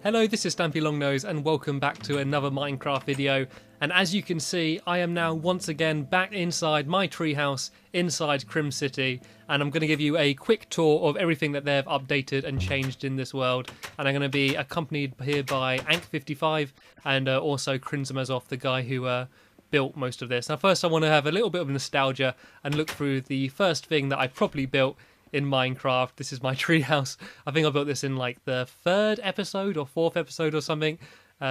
Hello, this is Stampy Longnose and welcome back to another Minecraft video. And as you can see, I am now once again back inside my treehouse inside Crim City, and I'm going to give you a quick tour of everything that they've updated and changed in this world. And I'm going to be accompanied here by Ank55 and also Crimzamazov, the guy who built most of this. Now first I want to have a little bit of nostalgia and look through the first thing that I properly built in Minecraft. This is my treehouse. I think I built this in like the third episode or fourth episode or something.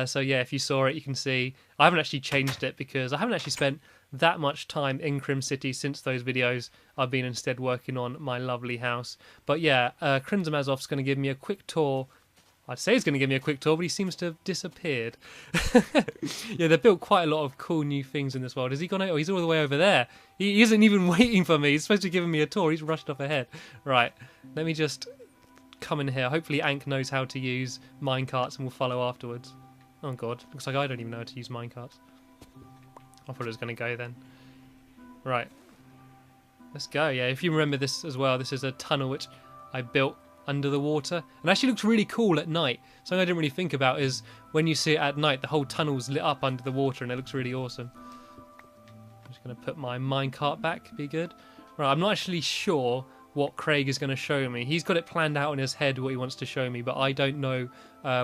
So yeah, if you saw it, you can see I haven't actually changed it because I haven't actually spent that much time in Crim City since those videos. I've been instead working on my lovely house. But yeah, Crimzamazov's going to give me a quick tour. I'd say he's going to give me a quick tour, but he seems to have disappeared. Yeah, they've built quite a lot of cool new things in this world. Has he gone out? Oh, he's all the way over there. He isn't even waiting for me. He's supposed to be giving me a tour. He's rushed off ahead. Right, let me just come in here. Hopefully Ank knows how to use minecarts and will follow afterwards. Oh god, looks like I don't even know how to use minecarts. I thought it was going to go then. Right, let's go. Yeah, if you remember this as well, this is a tunnel which I built under the water, and actually looks really cool at night. Something I didn't really think about is when you see it at night, the whole tunnel's lit up under the water and it looks really awesome. I'm just going to put my minecart back, be good. Right, I'm not actually sure what Craig is going to show me. He's got it planned out in his head what he wants to show me, but I don't know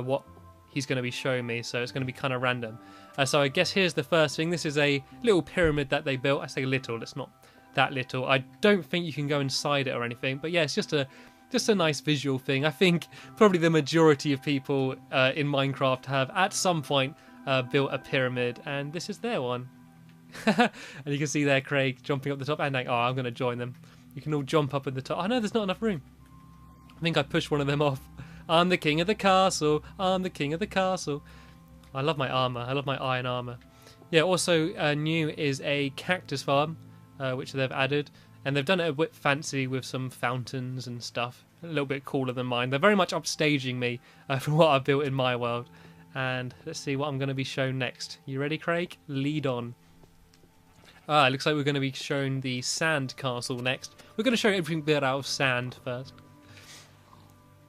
what he's going to be showing me, so it's going to be kind of random. So I guess here's the first thing. This is a little pyramid that they built. I say little, it's not that little. I don't think you can go inside it or anything, but yeah, it's just a nice visual thing. I think probably the majority of people in Minecraft have at some point built a pyramid, and this is their one. And you can see there Craig jumping up the top, and like, oh, I'm going to join them. You can all jump up at the top. Oh no, there's not enough room. I think I pushed one of them off. I'm the king of the castle. I'm the king of the castle. I love my armour. I love my iron armour. Yeah, also new is a cactus farm, which they've added. And they've done it a bit fancy with some fountains and stuff. A little bit cooler than mine. They're very much upstaging me from what I've built in my world. And let's see what I'm going to be shown next. You ready, Craig? Lead on. It looks like we're going to be shown the sand castle next. We're going to show everything built out of sand first.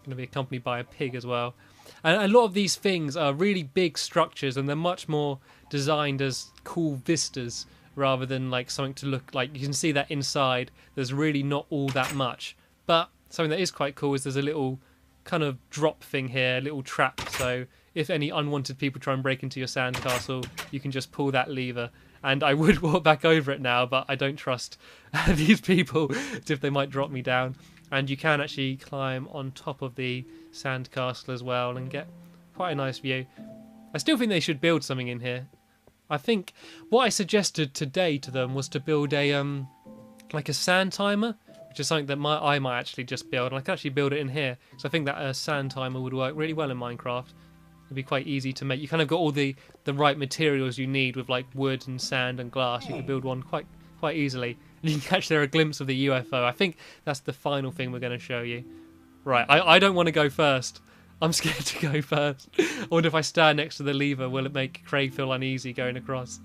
Going to be accompanied by a pig as well. And a lot of these things are really big structures, and they're much more designed as cool vistas rather than like something to look like. You can see that inside there's really not all that much, but something that is quite cool is there's a little kind of drop thing here, a little trap, so if any unwanted people try and break into your sandcastle, you can just pull that lever. And I would walk back over it now, but I don't trust these people if they might drop me down. And you can actually climb on top of the sandcastle as well and get quite a nice view. I still think they should build something in here. I think what I suggested today to them was to build a like a sand timer, which is something that I might actually just build. And I could actually build it in here, because I think that a sand timer would work really well in Minecraft. It'd be quite easy to make. You kind of got all the right materials you need with like wood and sand and glass. You could build one quite easily. And you can catch there a glimpse of the UFO. I think that's the final thing we're going to show you. Right, I don't want to go first. I'm scared to go first. I wonder if I stand next to the lever, will it make Craig feel uneasy going across?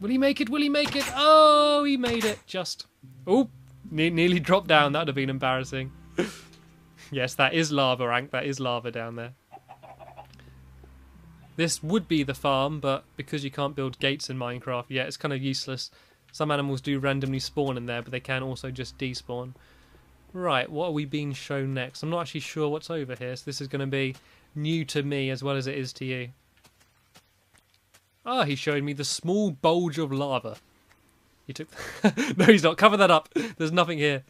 Will he make it? Will he make it? Oh, he made it. Just. Oh, nearly dropped down. That would have been embarrassing. Yes, that is lava, Ank. That is lava down there. This would be the farm, but because you can't build gates in Minecraft, yeah, it's kind of useless. Some animals do randomly spawn in there, but they can also just despawn. Right, what are we being shown next? I'm not actually sure what's over here, so this is going to be new to me as well as it is to you. Ah, he's showing me the small bulge of lava. He took... No, he's not. Cover that up. There's nothing here.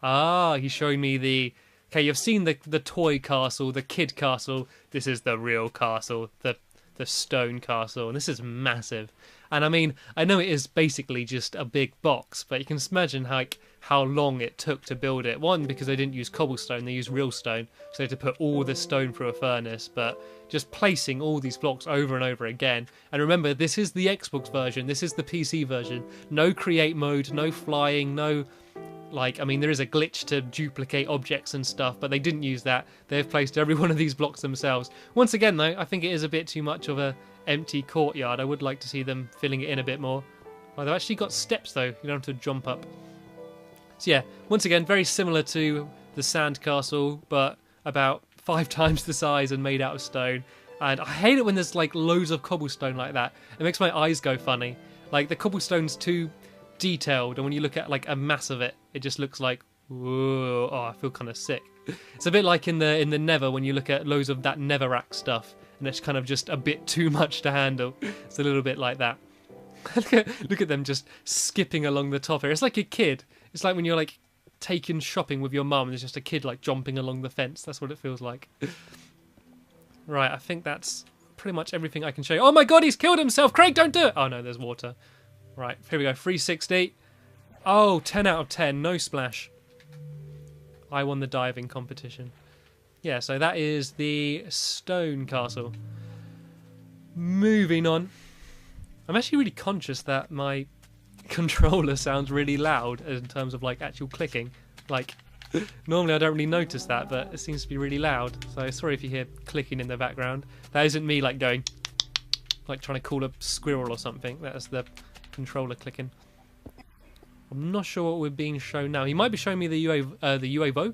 Ah, he's showing me the... Okay, you've seen the toy castle, the kid castle. This is the real castle, the stone castle, and this is massive. And I mean, I know it is basically just a big box, but you can imagine how long it took to build it. One, because they didn't use cobblestone, they used real stone, so they had to put all this stone through a furnace, but just placing all these blocks over and over again. And remember, this is the Xbox version, this is the PC version. No create mode, no flying, no... Like, I mean, there is a glitch to duplicate objects and stuff, but they didn't use that. They've placed every one of these blocks themselves. Once again, though, I think it is a bit too much of a empty courtyard. I would like to see them filling it in a bit more. Oh, they've actually got steps, though. You don't have to jump up. So, yeah, once again, very similar to the sand castle, but about 5 times the size and made out of stone. And I hate it when there's like loads of cobblestone like that. It makes my eyes go funny. Like the cobblestone's too detailed, and when you look at like a mass of it, it just looks like, whoa, oh, I feel kind of sick. It's a bit like in the Nether when you look at loads of that netherrack stuff, and it's kind of just a bit too much to handle. It's a little bit like that. Look at them just skipping along the top here. It's like a kid. It's like when you're like taken shopping with your mum and there's just a kid like jumping along the fence. That's what it feels like. Right, I think that's pretty much everything I can show you. Oh my god, he's killed himself! Craig, don't do it! Oh no, there's water. Right, here we go. 360. Oh, 10 out of 10. No splash. I won the diving competition. Yeah, so that is the stone castle. Moving on. I'm actually really conscious that my controller sounds really loud in terms of like actual clicking. Like, normally I don't really notice that, but it seems to be really loud. So sorry if you hear clicking in the background. That isn't me like going, like trying to call a squirrel or something. That's the controller clicking. I'm not sure what we're being shown now. He might be showing me the UFO,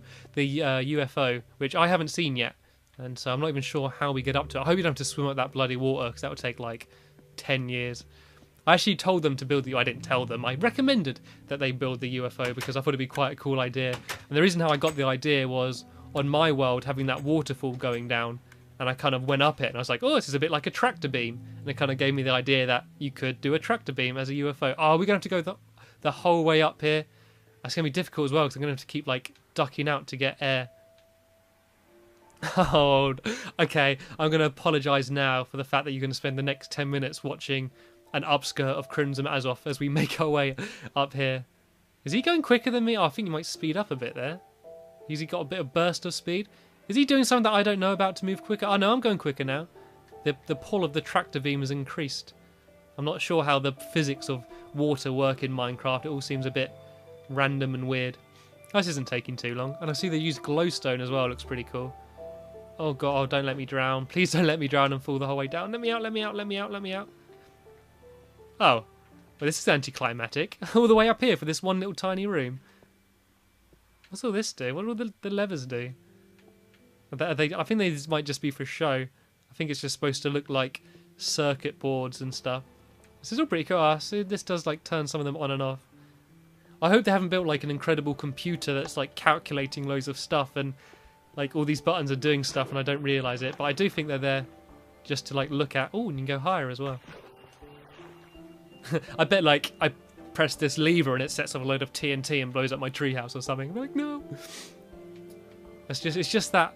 which I haven't seen yet, and so I'm not even sure how we get up to it. I hope you don't have to swim up that bloody water, because that would take like 10 years. I actually told them to build the... I didn't tell them. I recommended that they build the UFO because I thought it'd be quite a cool idea. And the reason how I got the idea was on my world having that waterfall going down, and I kind of went up it and I was like, oh, this is a bit like a tractor beam. And it kind of gave me the idea that you could do a tractor beam as a UFO. Oh, we're going to have to go the whole way up here. That's going to be difficult as well because I'm going to have to keep like ducking out to get air. Oh, okay. I'm going to apologise now for the fact that you're going to spend the next 10 minutes watching an upskirt of Crimson Azoth as we make our way up here. Is he going quicker than me? Oh, I think he might speed up a bit there. Has he got a bit of burst of speed? Is he doing something that I don't know about to move quicker? Oh no, I'm going quicker now. The pull of the tractor beam has increased. I'm not sure how the physics of water work in Minecraft. It all seems a bit random and weird. This isn't taking too long. And I see they use glowstone as well. It looks pretty cool. Oh god, oh, don't let me drown. Please don't let me drown and fall the whole way down. Let me out, let me out, let me out, let me out. Oh, well, this is anticlimactic. All the way up here for this one little tiny room. What's all this do? What do the levers do? I think these might just be for show. I think it's just supposed to look like circuit boards and stuff. This is all pretty cool. Ah, so this does like turn some of them on and off. I hope they haven't built like an incredible computer that's like calculating loads of stuff and like all these buttons are doing stuff and I don't realise it. But I do think they're there just to like look at. Oh, and you can go higher as well. I bet like I press this lever and it sets off a load of TNT and blows up my treehouse or something. I'm like, no. It's just that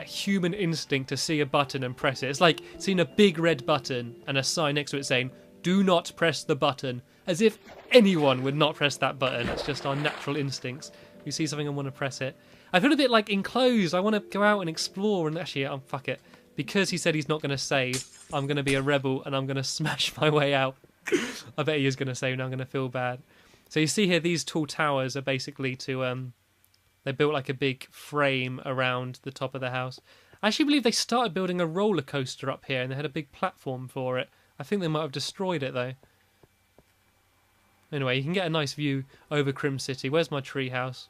human instinct to see a button and press it. It's like seeing a big red button and a sign next to it saying, do not press the button. As if anyone would not press that button. It's just our natural instincts. We see something and want to press it. I feel a bit like enclosed. I want to go out and explore and actually, fuck it. Because he said he's not going to save, I'm going to be a rebel and I'm going to smash my way out. I bet he is going to save and I'm going to feel bad. So you see here, these tall towers are basically to... They built like a big frame around the top of the house. I actually believe they started building a roller coaster up here and they had a big platform for it. I think they might have destroyed it though. Anyway, you can get a nice view over Crim City. Where's my tree house?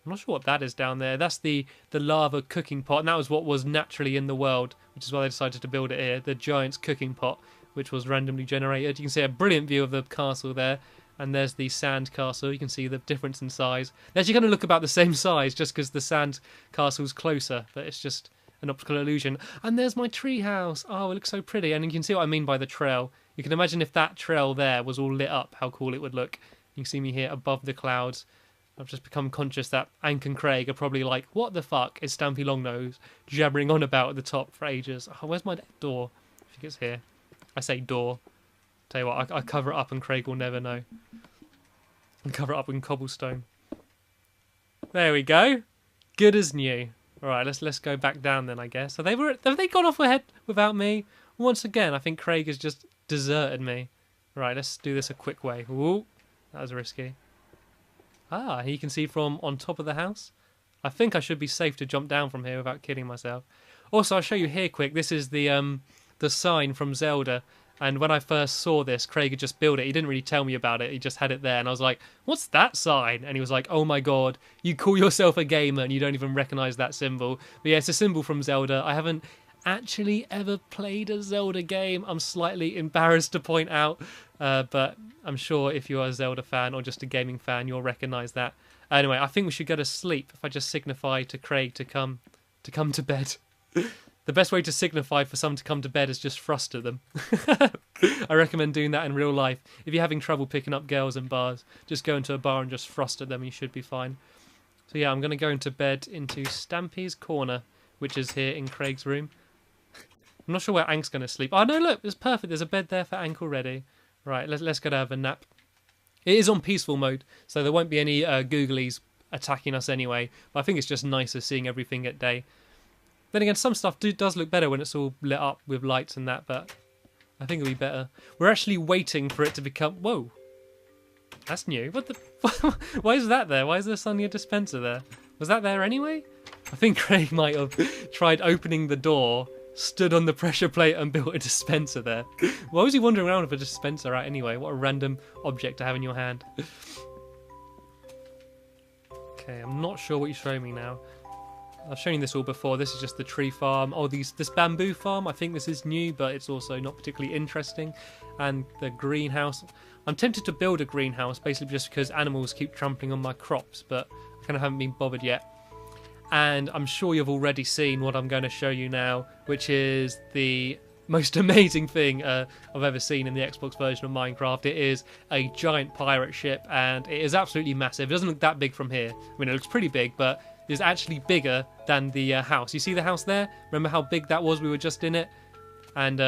I'm not sure what that is down there. That's the lava cooking pot, and that was what was naturally in the world, which is why they decided to build it here. The giant's cooking pot, which was randomly generated. You can see a brilliant view of the castle there. And there's the sand castle. You can see the difference in size. They're actually going to look about the same size just because the sand castle's closer, but it's just an optical illusion. And there's my tree house. Oh, it looks so pretty. And you can see what I mean by the trail. You can imagine if that trail there was all lit up, how cool it would look. You can see me here above the clouds. I've just become conscious that Ank and Craig are probably like, what the fuck is Stampy Longnose jabbering on about at the top for ages? Oh, where's my door? I think it's here. I say door. Tell you what, I cover it up and Craig will never know. And cover it up in cobblestone. There we go. Good as new. Alright, let's go back down then, I guess. Have they gone off ahead without me? Once again, I think Craig has just deserted me. Right, let's do this a quick way. Ooh, that was risky. Ah, you can see from on top of the house. I think I should be safe to jump down from here without killing myself. Also, I'll show you here quick. This is the sign from Zelda. And when I first saw this, Craig had just built it. He didn't really tell me about it. He just had it there. And I was like, what's that sign? And he was like, oh my God, you call yourself a gamer and you don't even recognize that symbol. But yeah, it's a symbol from Zelda. I haven't actually ever played a Zelda game. I'm slightly embarrassed to point out. But I'm sure if you're a Zelda fan or just a gaming fan, you'll recognize that. Anyway, I think we should go to sleep if I just signify to Craig to come to bed. The best way to signify for someone to come to bed is just fruster them. I recommend doing that in real life. If you're having trouble picking up girls in bars, just go into a bar and just fruster them and you should be fine. So yeah, I'm going to go into bed into Stampy's corner, which is here in Craig's room. I'm not sure where Ank's going to sleep. Oh no, look, it's perfect. There's a bed there for Ank already. Right, let's go to have a nap. It is on peaceful mode, so there won't be any googlies attacking us anyway. But I think it's just nicer seeing everything at day. Then again, some stuff does look better when it's all lit up with lights and that, but I think it'll be better. We're actually waiting for it to become... Whoa. That's new. What the... Why is that there? Why is there suddenly a dispenser there? Was that there anyway? I think Craig might have tried opening the door, stood on the pressure plate and built a dispenser there. Why was he wandering around with a dispenser out anyway? What a random object to have in your hand. Okay, I'm not sure what you're showing me now. I've shown you this all before. This is just the tree farm. Oh, this bamboo farm. I think this is new, but it's also not particularly interesting. And the greenhouse. I'm tempted to build a greenhouse, basically just because animals keep trampling on my crops, but I kind of haven't been bothered yet. And I'm sure you've already seen what I'm going to show you now, which is the most amazing thing I've ever seen in the Xbox version of Minecraft. It is a giant pirate ship, and it is absolutely massive. It doesn't look that big from here. I mean, it looks pretty big, but is actually bigger than the house. You see the house there? Remember how big that was? We were just in it. And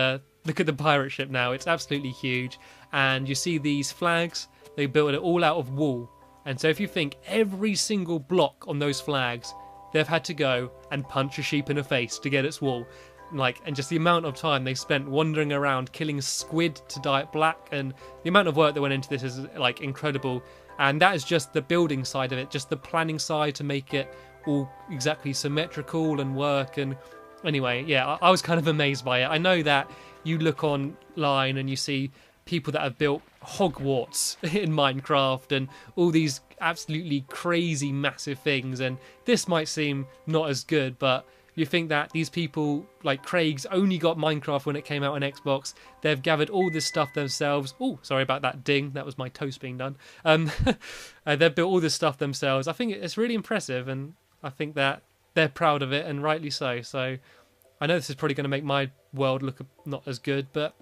look at the pirate ship now. It's absolutely huge. And you see these flags? They built it all out of wool. And so if you think every single block on those flags, they've had to go and punch a sheep in the face to get its wool. And just the amount of time they spent wandering around killing squid to dye it black, and the amount of work that went into this is like incredible. And that is just the building side of it, just the planning side to make it all exactly symmetrical and work. And anyway, yeah, I was kind of amazed by it. I know that you look online and you see people that have built Hogwarts in Minecraft and all these absolutely crazy massive things, and this might seem not as good, but you think that these people, like Craig's, only got Minecraft when it came out on Xbox. They've gathered all this stuff themselves. Oh, sorry about that ding. That was my toast being done. They've built all this stuff themselves. I think it's really impressive, and I think that they're proud of it, and rightly so. So I know this is probably going to make my world look not as good, but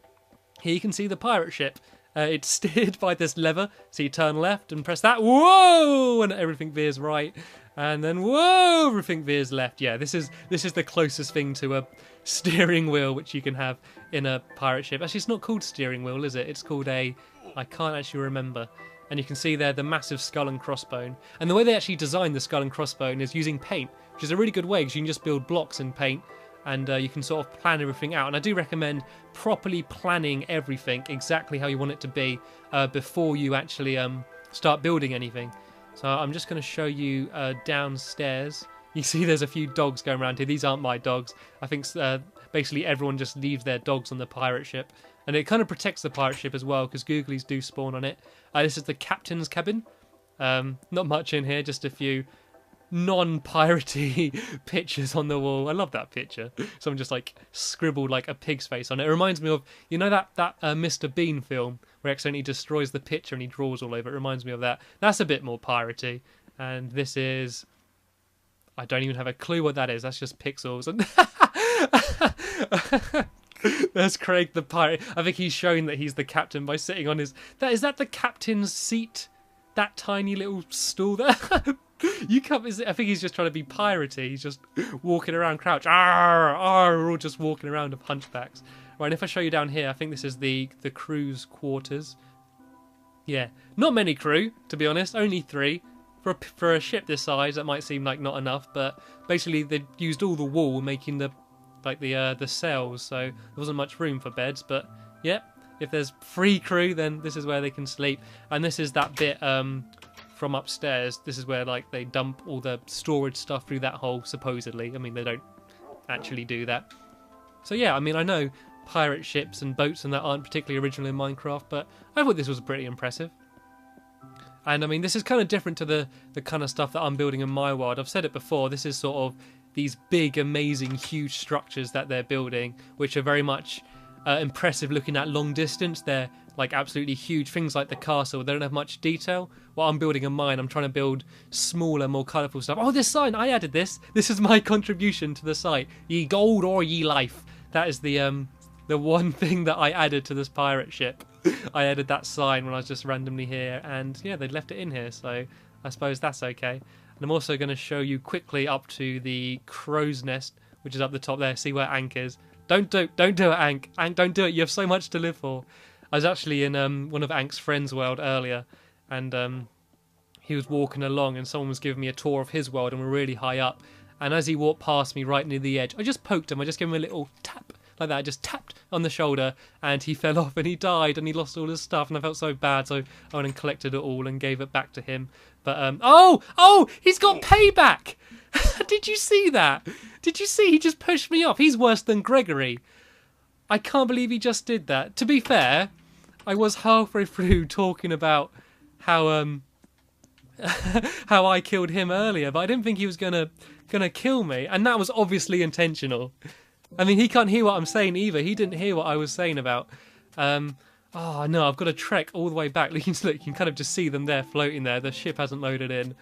here you can see the pirate ship. It's steered by this lever, so you turn left and press that. Whoa! And everything veers right. And then, whoa, everything veers left. Yeah, this is the closest thing to a steering wheel which you can have in a pirate ship. Actually, it's not called steering wheel, is it? It's called I can't actually remember. And you can see there the massive skull and crossbone. And the way they actually designed the skull and crossbone is using paint, which is a really good way because you can just build blocks in paint, and you can sort of plan everything out. And I do recommend properly planning everything exactly how you want it to be before you actually start building anything. So I'm just going to show you downstairs. You see there's a few dogs going around here. These aren't my dogs. I think basically everyone just leaves their dogs on the pirate ship. And it kind of protects the pirate ship as well, because googlies do spawn on it. This is the captain's cabin. Not much in here, just a few non-piratey pictures on the wall. I love that picture. Someone just like scribbled like a pig's face on it. It reminds me of, you know, that Mr. Bean film where he accidentally destroys the picture and he draws all over it. It reminds me of that. That's a bit more piratey. And this is, I don't even have a clue what that is. That's just pixels. And there's Craig the pirate. I think he's showing that he's the captain by sitting on his... Is that the captain's seat? That tiny little stool there? I think he's just trying to be piratey. He's just walking around crouch. Arr, arr, we're all just walking around of hunchbacks. Right, and if I show you down here, I think this is the crew's quarters. Yeah, not many crew, to be honest. Only 3. For a ship this size, that might seem like not enough, but basically they used all the wool making the sails, so there wasn't much room for beds. But yeah, if there's 3 crew, then this is where they can sleep. And this is that bit from upstairs. This is where like they dump all the storage stuff through that hole, supposedly. I mean, they don't actually do that. So yeah, I mean, I know pirate ships and boats and that aren't particularly original in Minecraft, but I thought this was pretty impressive. And I mean, this is kind of different to the kind of stuff that I'm building in my world. I've said it before, this is sort of these big, amazing, huge structures that they're building, which are very much impressive looking at long distance. They're like absolutely huge. Things like the castle, they don't have much detail. While I'm building a mine, I'm trying to build smaller, more colourful stuff. Oh, this sign, I added this. This is my contribution to the site. Ye gold or ye life. That is the one thing that I added to this pirate ship. I added that sign when I was just randomly here, and yeah, they left it in here, so I suppose that's okay. And I'm also going to show you quickly up to the crow's nest, which is up the top there. See where Ank is. Don't do it, Ank. Ank, don't do it. You have so much to live for. I was actually in one of Ank's friends' world earlier, and he was walking along, and someone was giving me a tour of his world, and we're really high up. And as he walked past me right near the edge, I just poked him. I just gave him a little tap like that. I just tapped on the shoulder, and he fell off, and he died, and he lost all his stuff, and I felt so bad. So I went and collected it all and gave it back to him. But oh, he's got payback. Did you see that? Did you see? He just pushed me off. He's worse than Gregory. I can't believe he just did that. To be fair, I was halfway through talking about how how I killed him earlier, but I didn't think he was gonna kill me, and that was obviously intentional. I mean, he can't hear what I'm saying either. He didn't hear what I was saying about. Oh no, I've got to trek all the way back. Look, you can kind of just see them there floating there. The ship hasn't loaded in.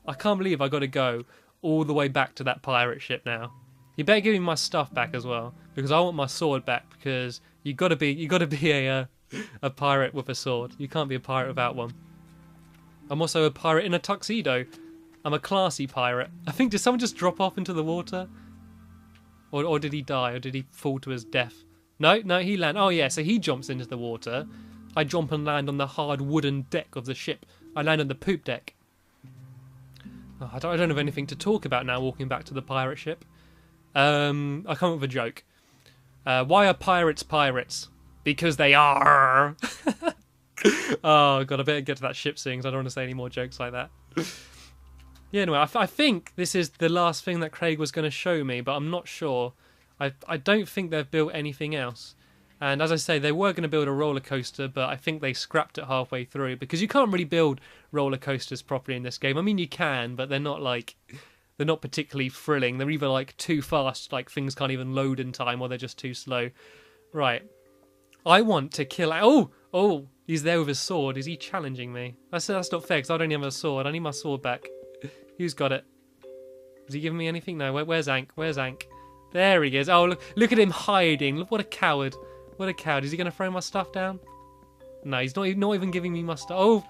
I can't believe I got to go all the way back to that pirate ship now. You better give me my stuff back as well, because I want my sword back. Because you got to be a pirate with a sword. You can't be a pirate without one. I'm also a pirate in a tuxedo. I'm a classy pirate. I think, did someone just drop off into the water? Or did he die? Or did he fall to his death? No, he landed. Oh yeah, so he jumps into the water. I jump and land on the hard wooden deck of the ship. I land on the poop deck. Oh, I don't have anything to talk about now walking back to the pirate ship. I come up with a joke. Why are pirates pirates? Because they are. Oh god, I better get to that ship soon because I don't want to say any more jokes like that. Yeah, anyway, I think this is the last thing that Craig was going to show me, but I'm not sure. I don't think they've built anything else. And as I say, they were going to build a roller coaster, but I think they scrapped it halfway through because you can't really build roller coasters properly in this game. I mean, you can, but they're not particularly thrilling. They're either like too fast, like things can't even load in time, or they're just too slow. Right. I want to kill... Oh, he's there with his sword. Is he challenging me? That's not fair because I don't even have a sword. I need my sword back. Who's got it? Is he giving me anything? No. Where's Ank? Where's Ank? There he is. Oh, look at him hiding. Look, what a coward. What a coward. Is he going to throw my stuff down? No, he's not even giving me my stuff. Oh.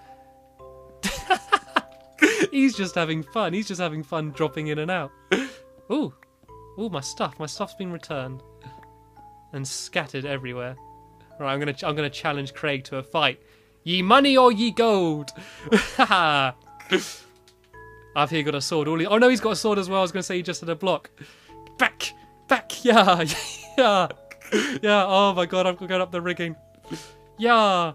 He's just having fun. He's just having fun dropping in and out. Ooh. Ooh, my stuff. My stuff's been returned. And scattered everywhere. Right, I'm gonna challenge Craig to a fight. Ye money or ye gold? Haha. I've here got a sword. Oh no, he's got a sword as well. I was gonna say he just had a block. Back, yeah, yeah, yeah. Oh my god, I'm going up the rigging. Yeah.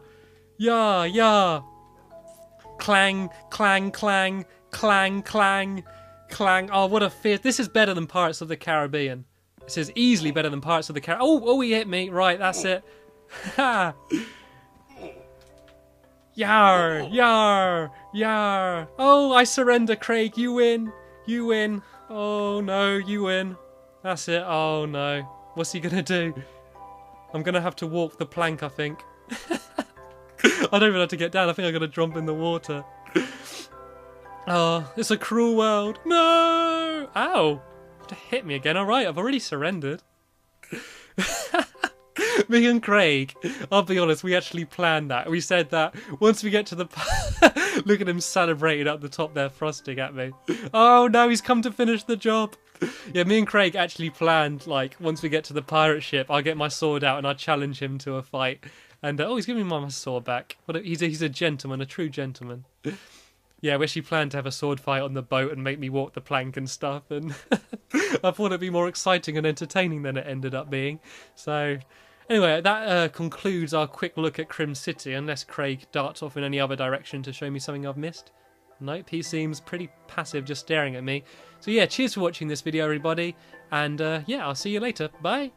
Clang, clang, clang, clang, clang, clang. Oh, what a fierce! This is better than Pirates of the Caribbean. This is easily better than Pirates of the Caribbean. Oh, he hit me. Right, that's it. Ha! Yar, yar, yar. Oh, I surrender, Craig. You win. You win. Oh no, you win. That's it. Oh no. What's he gonna do? I'm gonna have to walk the plank, I think. I don't even have to get down. I think I'm gonna jump in the water. Oh, it's a cruel world. No! Ow! Hit me again. Alright, I've already surrendered. Me and Craig, I'll be honest, we actually planned that. We said that once we get to the... Look at him celebrating up the top there, thrusting at me. Oh no, he's come to finish the job. Yeah, me and Craig actually planned, like, once we get to the pirate ship, I'll get my sword out and I'll challenge him to a fight. And, oh, he's giving me my sword back. He's a gentleman, a true gentleman. Yeah, we actually planned to have a sword fight on the boat and make me walk the plank and stuff. And I thought it'd be more exciting and entertaining than it ended up being. So... Anyway, that concludes our quick look at Crim City, unless Craig darts off in any other direction to show me something I've missed. Nope, he seems pretty passive just staring at me. So yeah, cheers for watching this video, everybody, and yeah, I'll see you later. Bye!